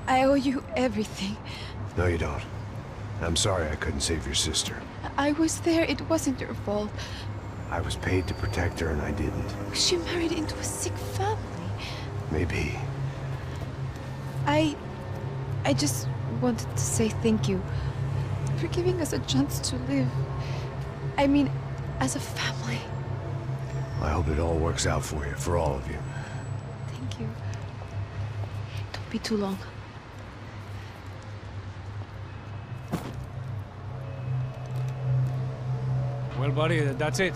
I owe you everything. No, you don't. I'm sorry I couldn't save your sister. I was there. It wasn't your fault. I was paid to protect her and I didn't. She married into a sick family. Maybe. I just wanted to say thank you for giving us a chance to live. I mean, as a family. I hope it all works out for you, for all of you. Thank you. Don't be too long. Well, buddy, that's it.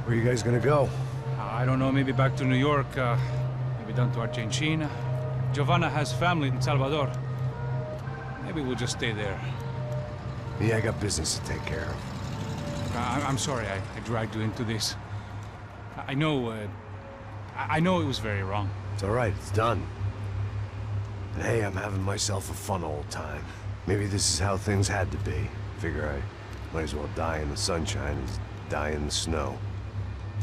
Where are you guys gonna go? I don't know, maybe back to New York, maybe down to Argentina. Giovanna has family in Salvador. Maybe we'll just stay there. Me, I got business to take care of. I'm sorry I dragged you into this. I know it was very wrong. It's all right, it's done. And hey, I'm having myself a fun old time. Maybe this is how things had to be. Figure I might as well die in the sunshine as die in the snow.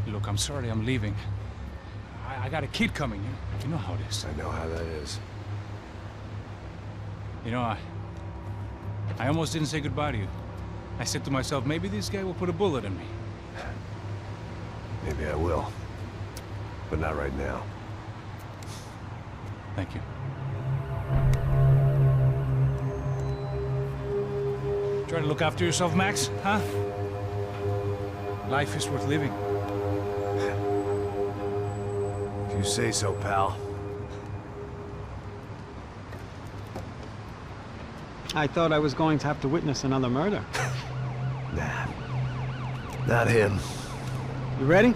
Look, I'm sorry I'm leaving. I got a kid coming. You know how it is. I know how that is. You know, I almost didn't say goodbye to you. I said to myself, maybe this guy will put a bullet in me. Maybe I will. But not right now. Thank you. Try to look after yourself, Max, huh? Life is worth living. If you say so, pal. I thought I was going to have to witness another murder. Nah. Not him. You ready?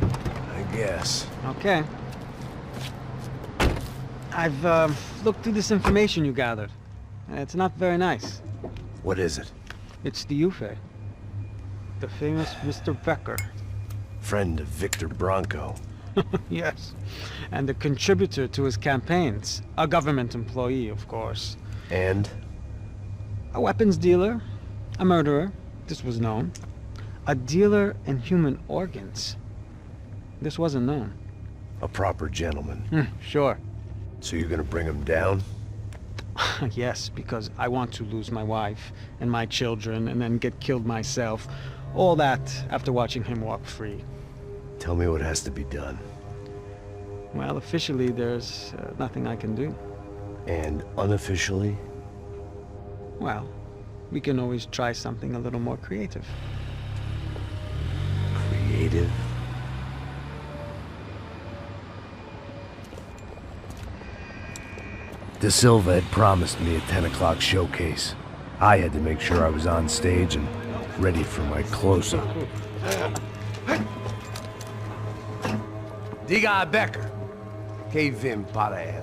I guess. Okay. I've looked through this information you gathered. And it's not very nice. What is it? It's the Ufe. The famous Mr. Becker. Friend of Victor Bronco. Yes. And a contributor to his campaigns. A government employee, of course. And? A weapons dealer. A murderer. This was known. A dealer in human organs. This wasn't known. A proper gentleman. Sure. So you're gonna bring him down? Yes, because I want to lose my wife and my children and then get killed myself. All that after watching him walk free. Tell me what has to be done. Well, officially there's nothing I can do. And unofficially? Well, we can always try something a little more creative. Creative? De Silva had promised me a 10 o'clock showcase. I had to make sure I was on stage and ready for my close-up. Diga a Becker. Que vim para ele.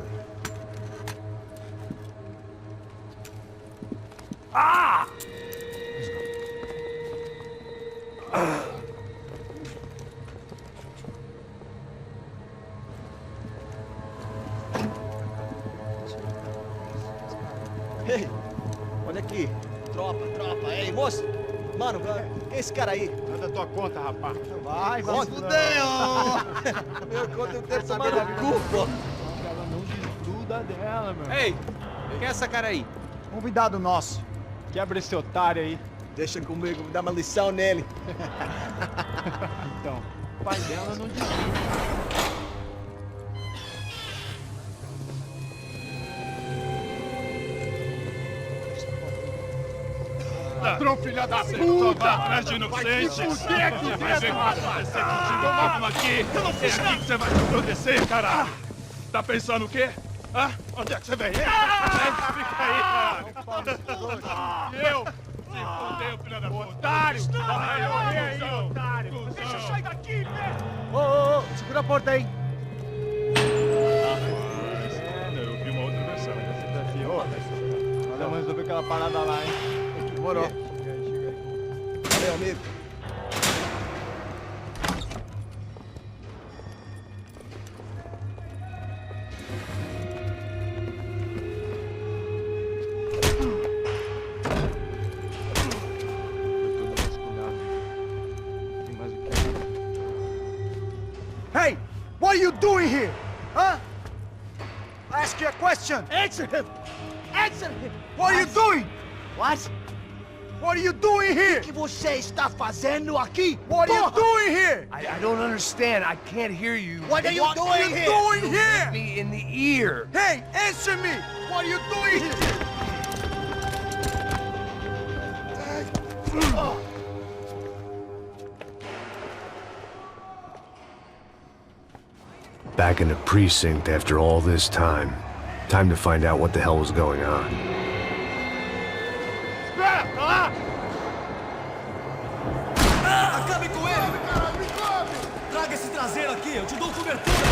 Ah! Ei, olha aqui. Tropa. Ei, moço. Mano, quem é esse cara aí? Manda tua conta, rapaz. Vai se fuder, ó. Meu conta eu quero tomar no cu, pô. Ela não desgruda dela, meu. Ei, quem é essa cara aí? Convidado nosso. Quebra esse otário aí. Deixa comigo, vou dar uma lição nele. Então, o pai dela não desgruda. Ladrão, filha da puta! Vai atrás de inocente! O que é que vai ver acontecer contigo? Vamos aqui! Eu não fiz nada! Você vai te proteger, caralho! Tá pensando o quê? Hã? Onde é que você vem? Fica aí, caralho! Eu? Se fodeu, filha da puta! Otário! Vai aí, otário! Deixa eu sair daqui, né? Ô, segura a porta aí! Eu vi uma outra versão. Vamos resolver aquela parada lá, hein? Demorou. Valeu, amigo. Hey! doing here? Huh? I ask you a question. Answer him! Answer him! What are you doing? What? What are you doing here? O que você está fazendo aqui? What are you doing here? I don't understand. I can't hear you. What are you doing here? Doing here? Me in the ear. Hey, answer me! What are you doing here? Back in the precinct after all this time. Time to find out what the hell was going on. Espera, tá lá! Acabe com ele! Traga esse traseiro aqui, eu te dou cobertura!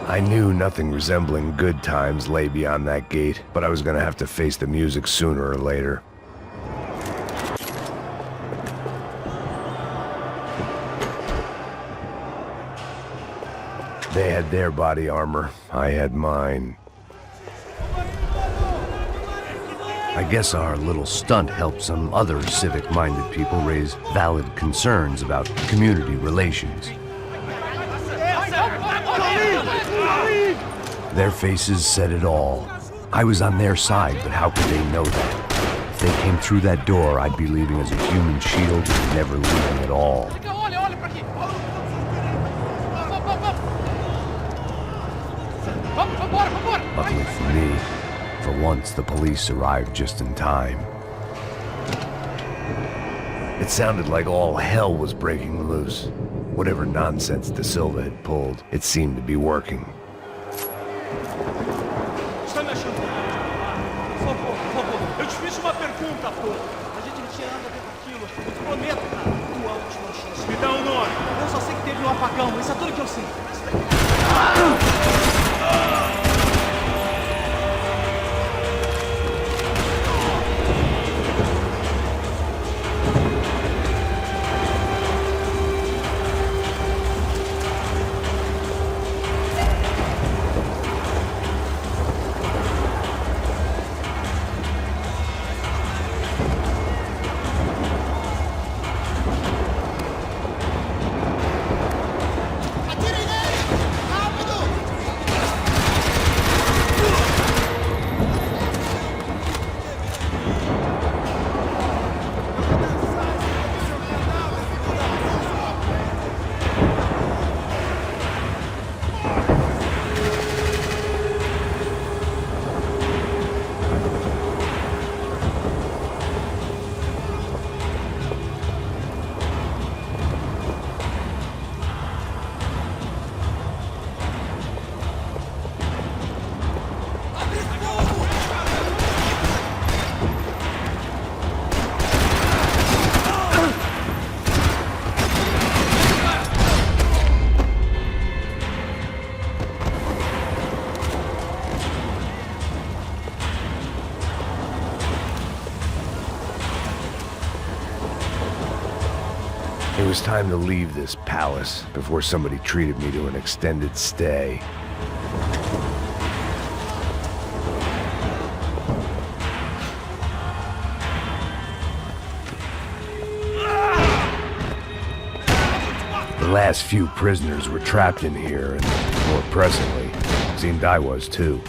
I knew nothing resembling good times lay beyond that gate, but I was gonna have to face the music sooner or later. They had their body armor, I had mine. I guess our little stunt helped some other civic-minded people raise valid concerns about community relations. Their faces said it all. I was on their side, but how could they know that? If they came through that door, I'd be leaving as a human shield and never leaving at all. Luckily for me, for once the police arrived just in time. It sounded like all hell was breaking loose. Whatever nonsense De Silva had pulled, it seemed to be working. Está me achando? Por favor, eu te fiz uma pergunta, pô. A gente não tinha nada a ver com aquilo. Eu te prometo, cara. Tua última chance. Me dá um nome! Eu só sei que teve um apagão, isso é tudo que eu sei. It was time to leave this palace before somebody treated me to an extended stay. The last few prisoners were trapped in here, and more pressingly, it seemed I was too.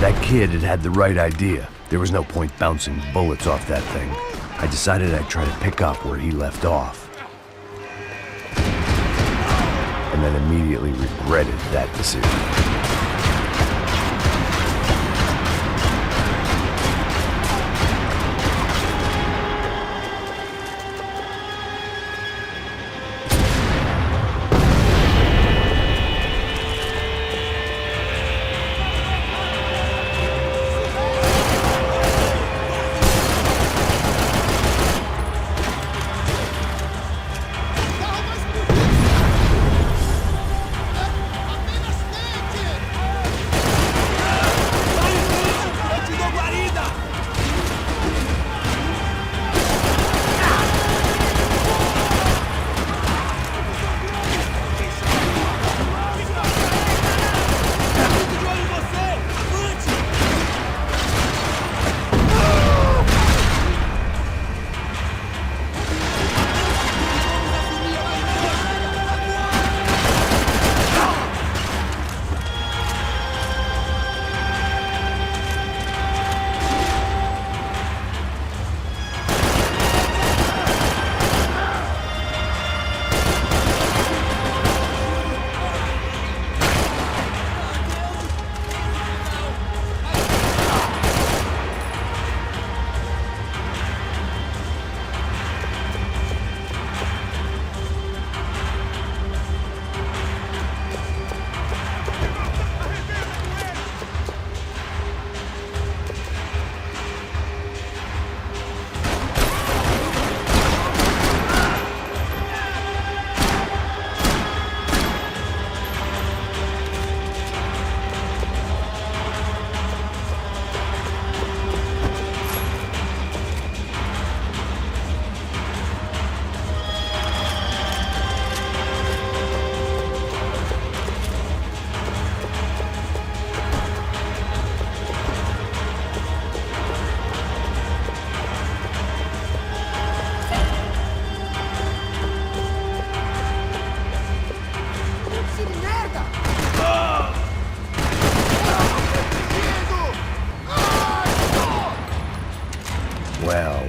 That kid had the right idea. There was no point bouncing bullets off that thing. I decided I'd try to pick up where he left off. And then immediately regretted that decision.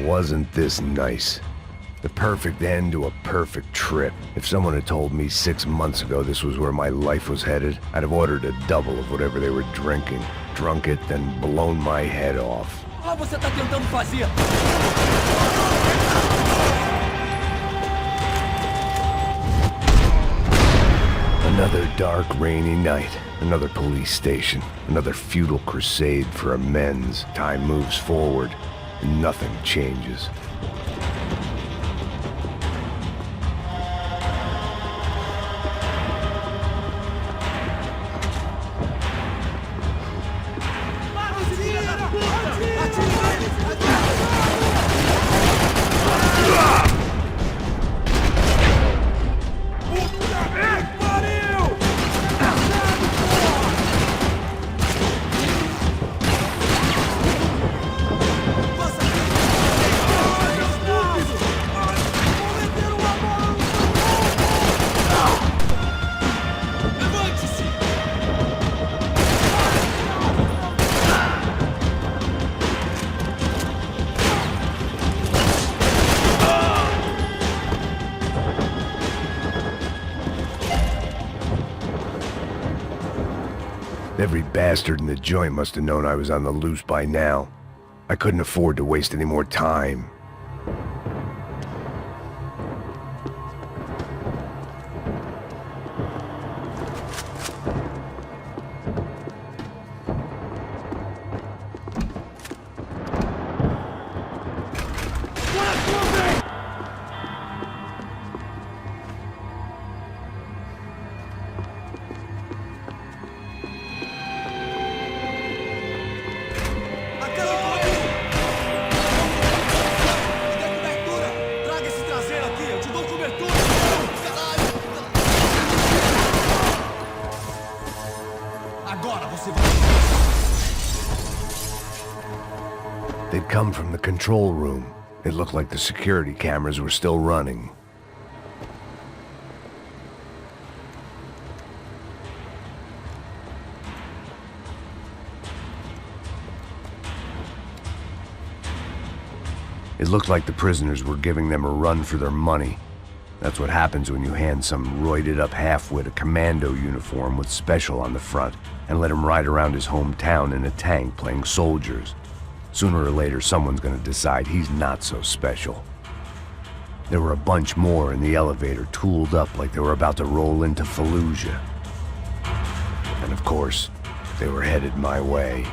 Wasn't this nice? The perfect end to a perfect trip. If someone had told me 6 months ago this was where my life was headed, I'd have ordered a double of whatever they were drinking, drunk it, then blown my head off. Você tá tentando fazer? Another dark, rainy night. Another police station. Another futile crusade for amends. Time moves forward. Nothing changes. Every bastard in the joint must have known I was on the loose by now. I couldn't afford to waste any more time. They'd come from the control room. It looked like the security cameras were still running. It looked like the prisoners were giving them a run for their money. That's what happens when you hand some roided-up halfwit a commando uniform with special on the front and let him ride around his hometown in a tank playing soldiers. Sooner or later, someone's gonna decide he's not so special. There were a bunch more in the elevator, tooled up like they were about to roll into Fallujah. And of course, they were headed my way.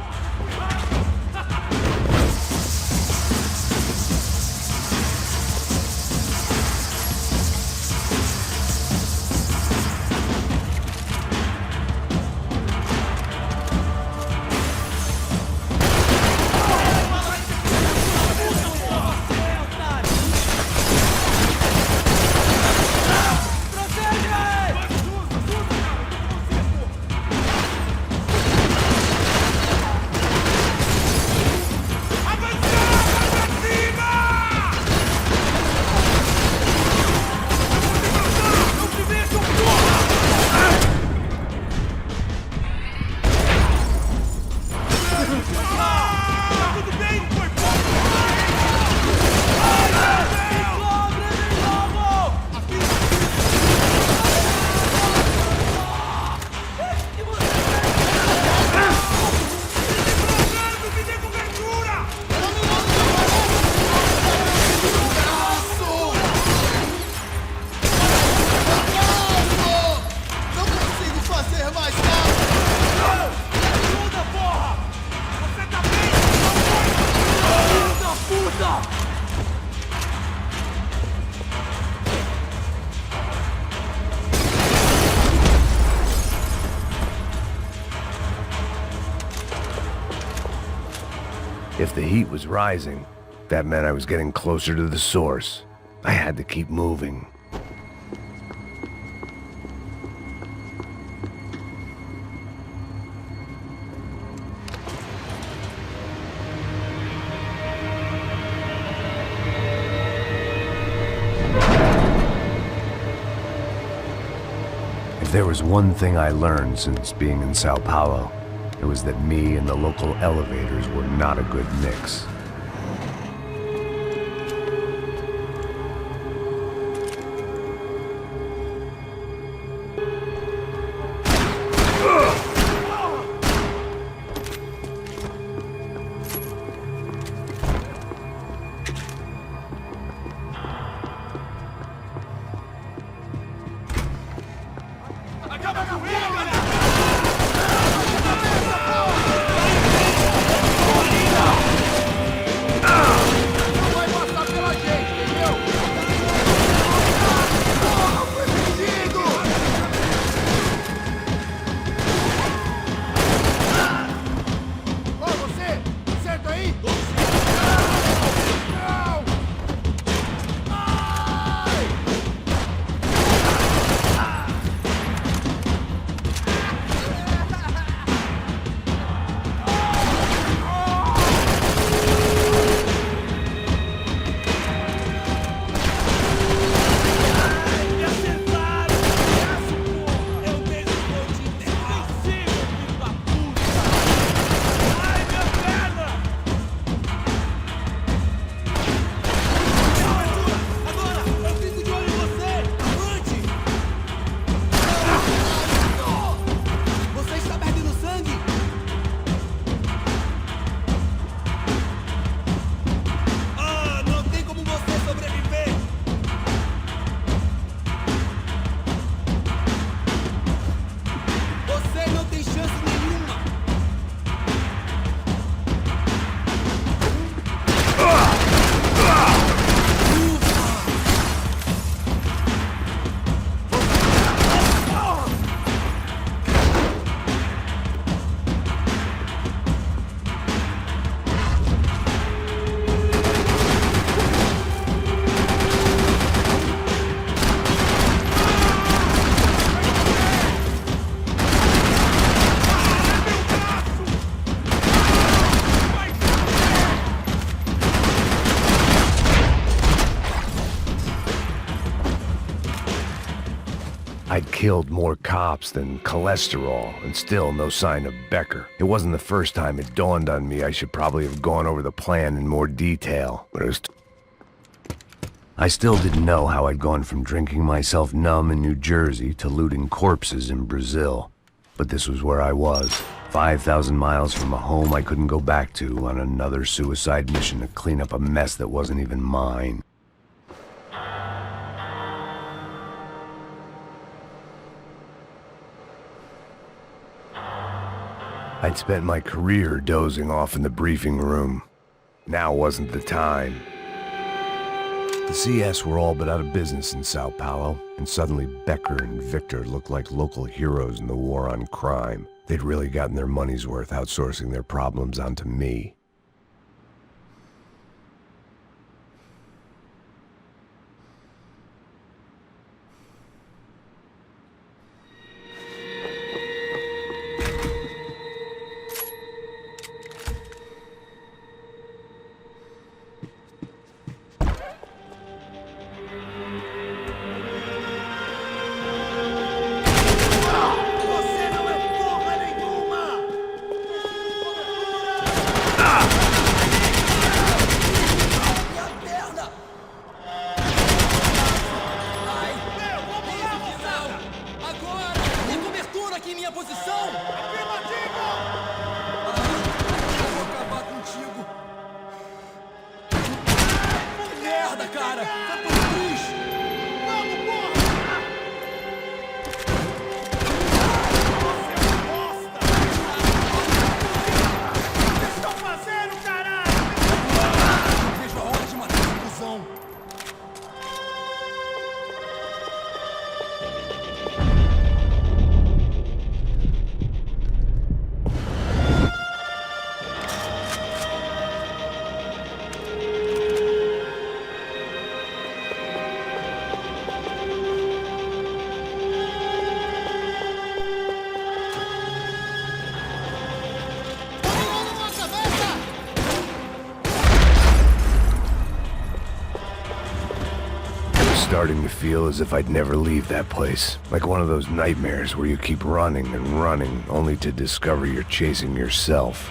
If the heat was rising, that meant I was getting closer to the source. I had to keep moving. If there was one thing I learned since being in Sao Paulo, it was that me and the local elevators were not a good mix. I'd killed more cops than cholesterol, and still no sign of Becker. It wasn't the first time it dawned on me I should probably have gone over the plan in more detail, but it was I still didn't know how I'd gone from drinking myself numb in New Jersey to looting corpses in Brazil. But this was where I was, 5,000 miles from a home I couldn't go back to on another suicide mission to clean up a mess that wasn't even mine. I'd spent my career dozing off in the briefing room. Now wasn't the time. The CS were all but out of business in Sao Paulo, and suddenly Becker and Victor looked like local heroes in the war on crime. They'd really gotten their money's worth outsourcing their problems onto me. Starting to feel as if I'd never leave that place. Like one of those nightmares where you keep running and running, only to discover you're chasing yourself.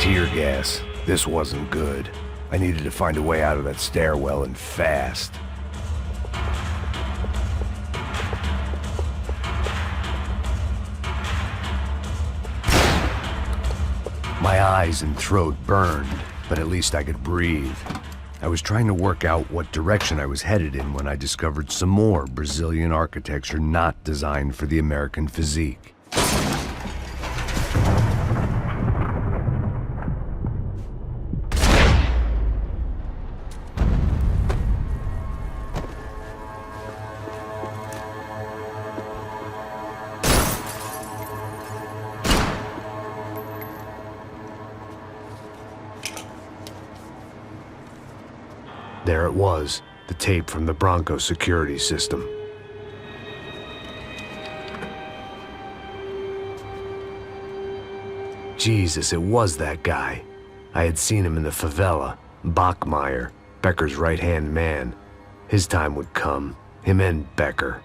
Tear gas. This wasn't good. I needed to find a way out of that stairwell and fast. My eyes and throat burned, but at least I could breathe. I was trying to work out what direction I was headed in when I discovered some more Brazilian architecture not designed for the American physique. There it was, the tape from the Bronco security system. Jesus, it was that guy. I had seen him in the favela, Bachmeyer, Becker's right-hand man. His time would come, him and Becker.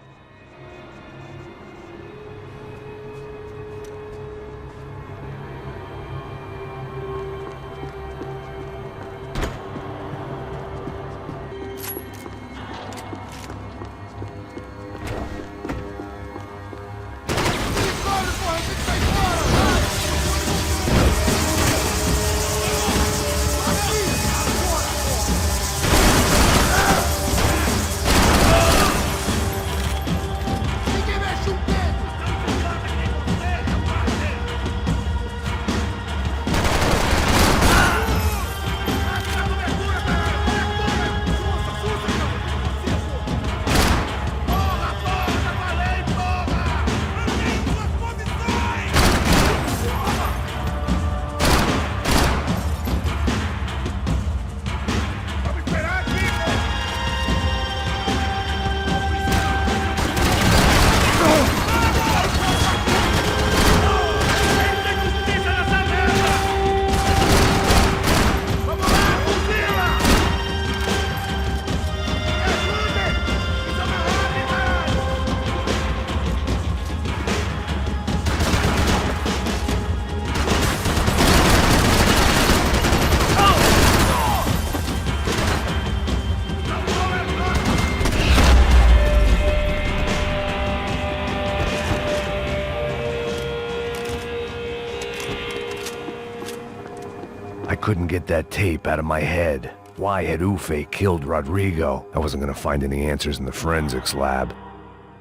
couldn't get that tape out of my head. Why had Ufe killed Rodrigo? I wasn't gonna find any answers in the forensics lab.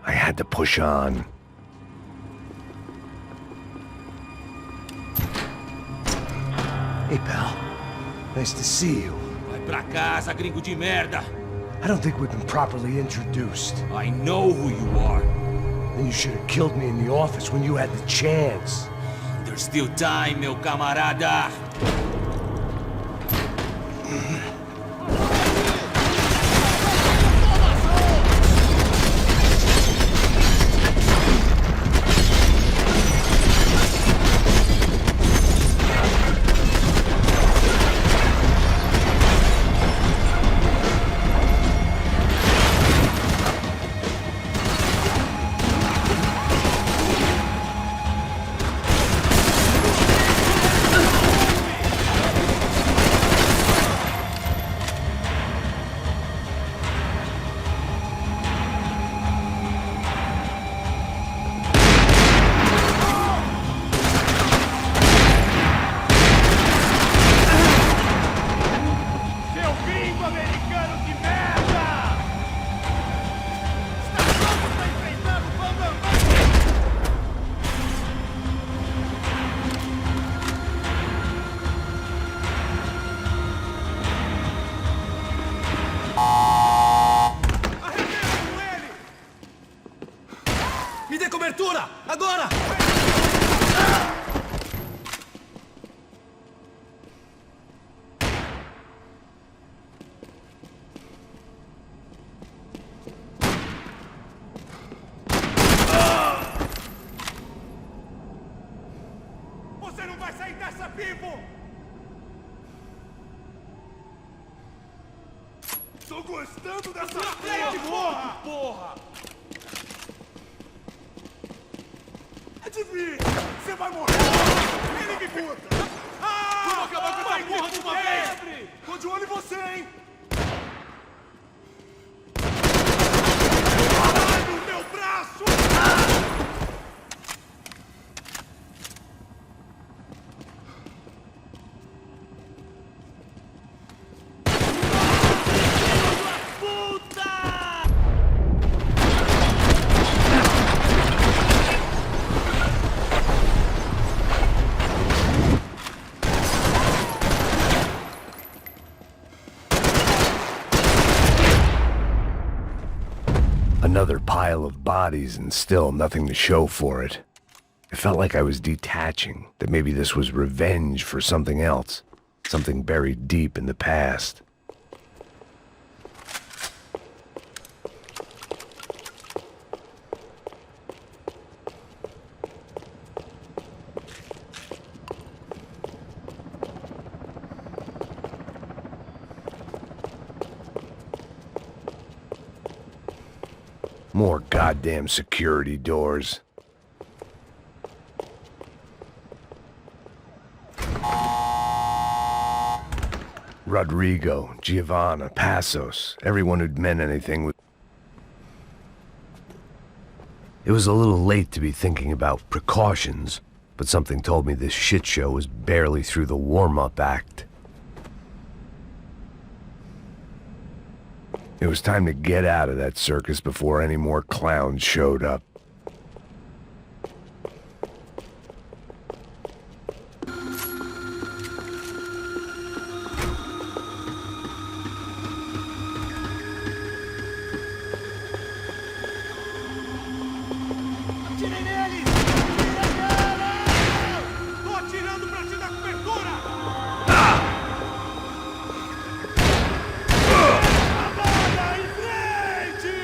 I had to push on. Hey, pal. Nice to see you. Vai pra casa, gringo de merda. I don't think we've been properly introduced. I know who you are. Then you should have killed me in the office when you had the chance. There's still time, meu camarada. Me dê cobertura! Agora! Você não vai sair dessa vivo! Tô gostando dessa frente, porra! Adivinha! Você vai morrer! Ele me puta! Vamos acabar com essa porra de uma vez! Tô de olho em você, hein! Caralho, meu braço! Another pile of bodies and still nothing to show for it. It felt like I was detaching, that maybe this was revenge for something else, something buried deep in the past. More goddamn security doors. Rodrigo, Giovanna, Passos, everyone who'd meant anything was... It was a little late to be thinking about precautions, but something told me this shit show was barely through the warm-up act. It was time to get out of that circus before any more clowns showed up. Atirem neles! Atira neles! Tô atirando pra te dar cobertura! Em frente!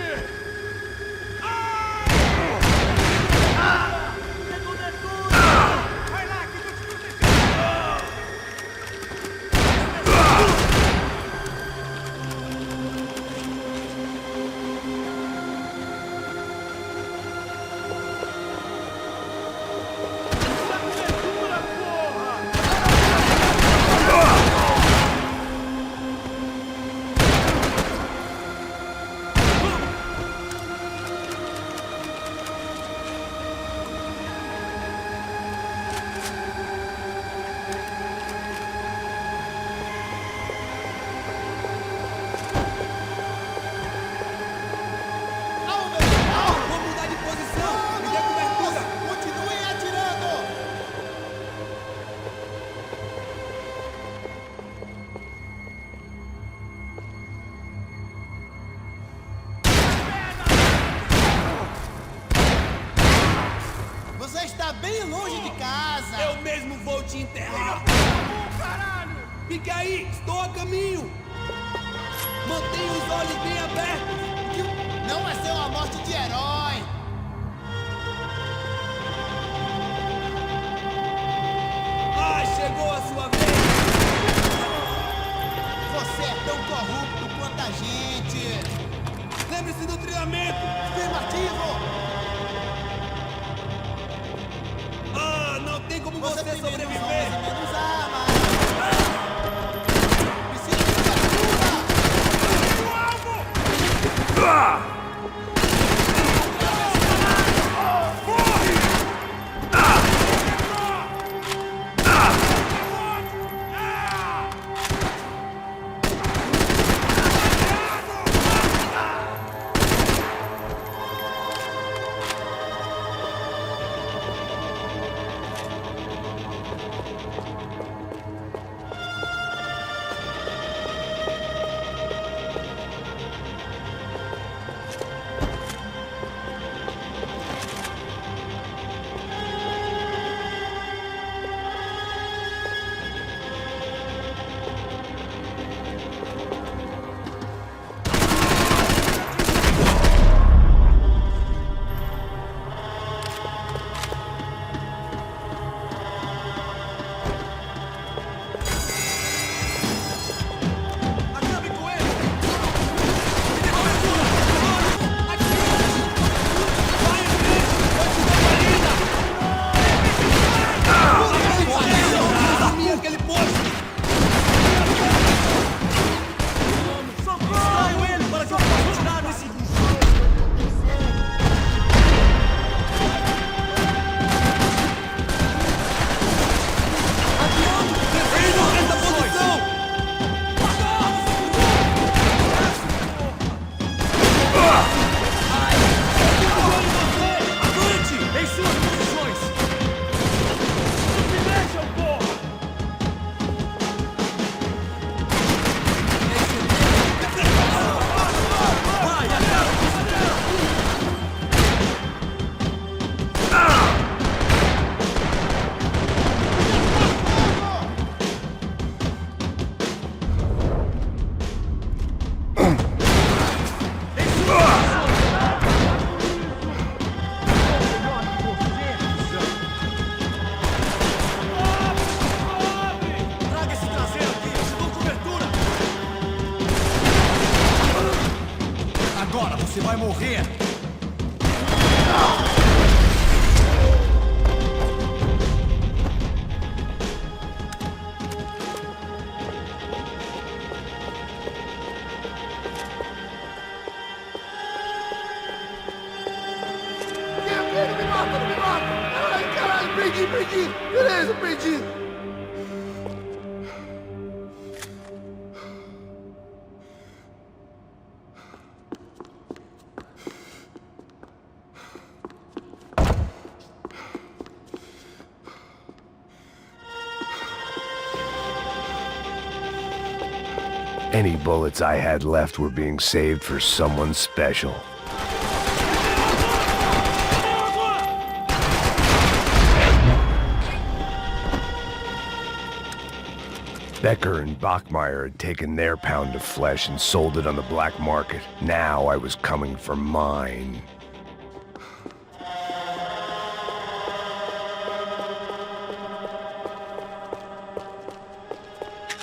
Você está bem longe de casa. Eu mesmo vou te enterrar. Caralho! Fique aí, estou a caminho. Mantenha os olhos bem abertos. Não vai ser uma morte de herói. Ah, chegou a sua vez. Você é tão corrupto quanto a gente. Lembre-se do treinamento. Afirmativo. Ah, não tem como você tem sobreviver. menos homens e menos armas. Preciso de ajuda. Você vai morrer! Me mata, não me mata! Ai, caralho, perdi! Beleza, perdi! Any bullets I had left were being saved for someone special. Becker and Bachmeyer had taken their pound of flesh and sold it on the black market. Now I was coming for mine.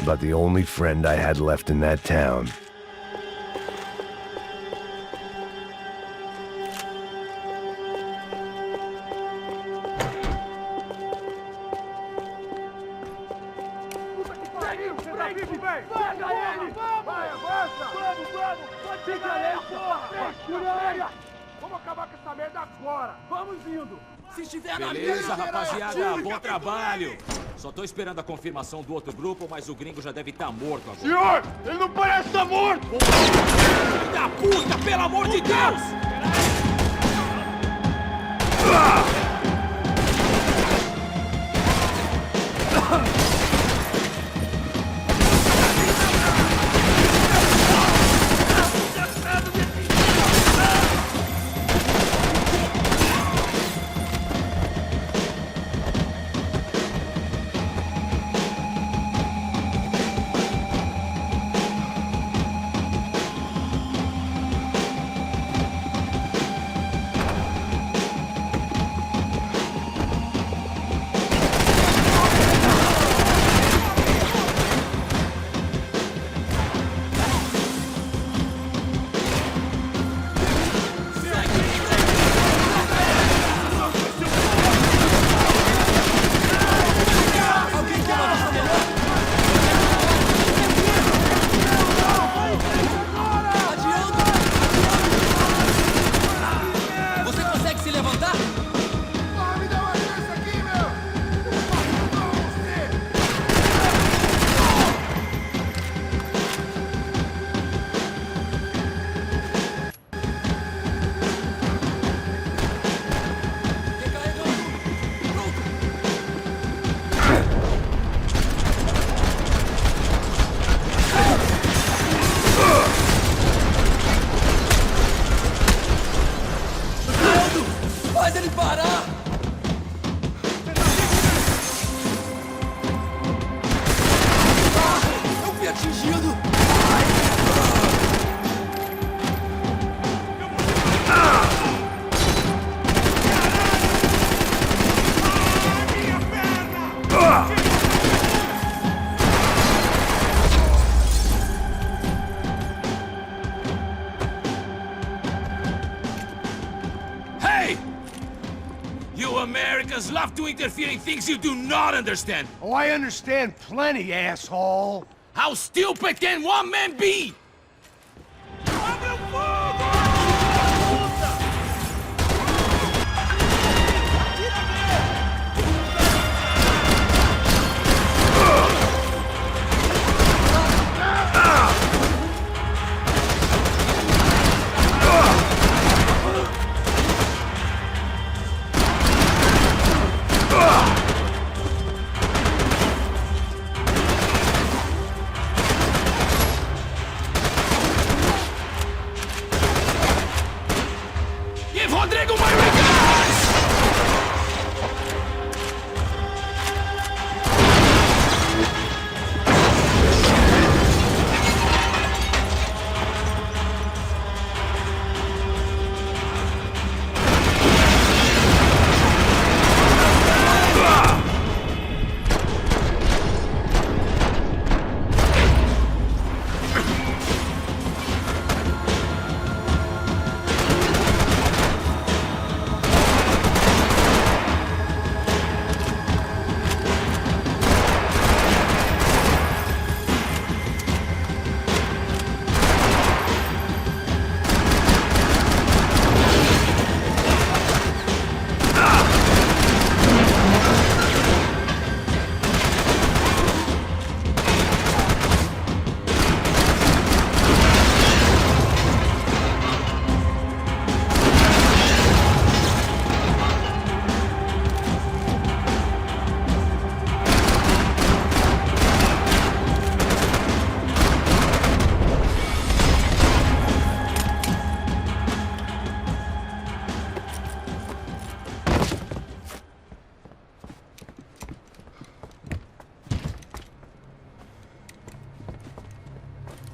About the only friend I had left in that town. Beleza, rapaziada, bom trabalho. Só tô esperando a confirmação do outro grupo, mas o gringo já deve estar morto agora. Senhor, ele não parece estar morto! Filho da puta, pelo amor de Deus! Eu fui atingido! Hey! You Americans love to interfere in things you do not understand. Oh, I understand plenty, asshole. How stupid can one man be? Give Rodrigo my regards!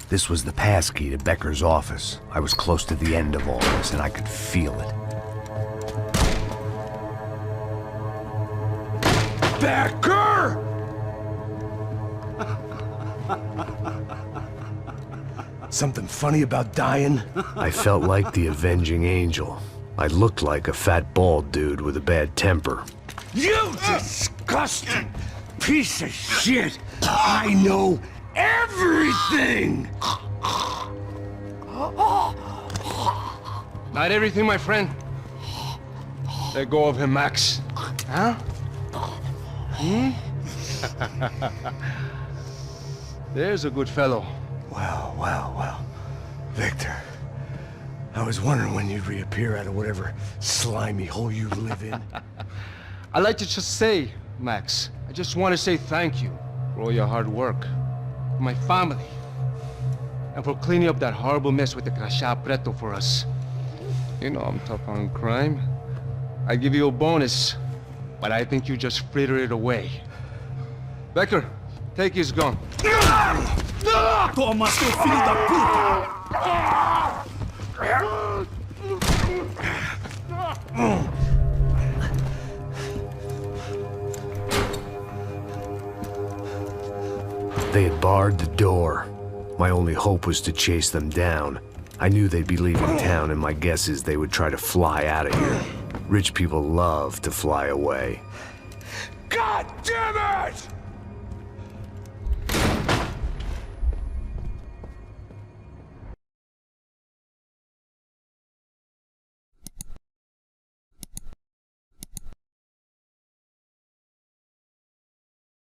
This was the passkey to Becker's office. I was close to the end of all this, and I could feel it. Becker! Something funny about dying? I felt like the avenging angel. I looked like a fat bald dude with a bad temper. You disgusting piece of shit! I know everything! Not everything, my friend. Let go of him, Max. Huh? There's a good fellow. Well. Victor, I was wondering when you'd reappear out of whatever slimy hole you live in. I'd like to just say, Max, I just want to say thank you for all your hard work, for my family, and for cleaning up that horrible mess with the crachá preto for us. You know I'm tough on crime. I give you a bonus, but I think you just frittered it away. Becker, take his gun. Toma, seu filho da puta! They had barred the door. My only hope was to chase them down. I knew they'd be leaving town, and my guess is they would try to fly out of here. Rich people love to fly away. God damn it!